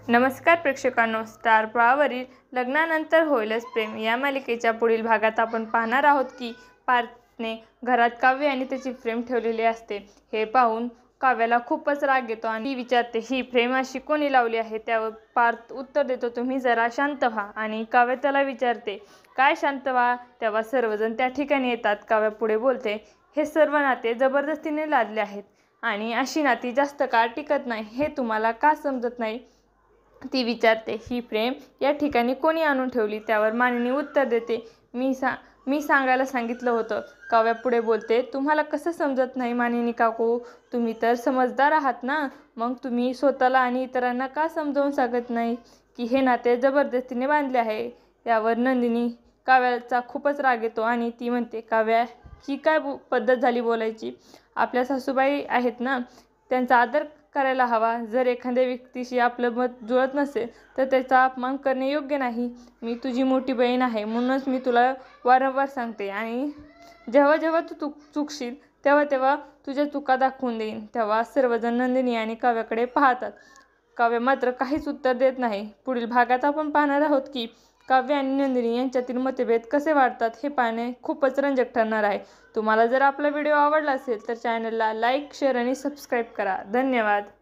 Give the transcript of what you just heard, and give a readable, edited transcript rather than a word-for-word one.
नमस्कार प्रेक्षकांनो, स्टार प्रवाहावरील लग्नानंतर होईलच प्रेम या मालिकेच्या पुढील भागात आपण पाहणार आहोत की पार्थने घरात काव्य आणि त्याची फ्रेम ठेवलेली असते. हे पाहून काव्याला खूपच राग येतो आणि ती विचारते, ही फ्रेम अशी कोणी लावली आहे? त्यावर पार्थ उत्तर देतो, तुम्ही जरा शांत व्हा. आणि काव्य त्याला विचारते, काय शांत व्हा? तेव्हा सर्वजण त्या ठिकाणी येतात. काव्य पुढे बोलते, हे सर्व नाते जबरदस्तीने लादले आहेत आणि अशी नाती जास्त काळ टिकत नाही. हे तुम्हाला का समजत नाही? ती विचारते, ही फ्रेम या ठिकाणी कोणी आणून ठेवली? त्यावर मानिनी उत्तर देते, मी सांगायला सांगितलं होतं. काव्या पुढे बोलते, तुम्हाला कसं समजत नाही मानिनी काकू? तुम्ही तर समजदार आहात ना, मग तुम्ही स्वतःला आणि इतरांना का समजावून सांगत नाही की हे नाते जबरदस्तीने बांधले आहे? यावर नंदिनी काव्याचा खूपच राग येतो आणि ती म्हणते, काव्या, ही काय पद्धत झाली बोलायची? आपल्या सासूबाई आहेत ना, त्यांचा आदर करायला हवा. जर एखाद्या व्यक्तीशी आपलं मत जुळत नसेल तर त्याचा अपमान करणे योग्य नाही. मी तुझी मोठी बहीण आहे, म्हणूनच मी तुला वारंवार सांगते आणि जेव्हा जेव्हा तू चुकशील तेव्हा तेव्हा तुझ्या चुका दाखवून देईन. तेव्हा सर्वजण नंदिनी आणि काव्याकडे पाहतात. काव्य मात्र काहीच उत्तर देत नाही. पुढील भागात आपण पाहणार आहोत की काव्य आणि नंदिनी यांच्यातील मतभेद कसे वाढतात. हे पाहणे खूपच रंजक ठरणार आहे. तुम्हाला जर आपला व्हिडिओ आवडला असेल तर चॅनलला लाईक, शेअर आणि सबस्क्राईब करा. धन्यवाद.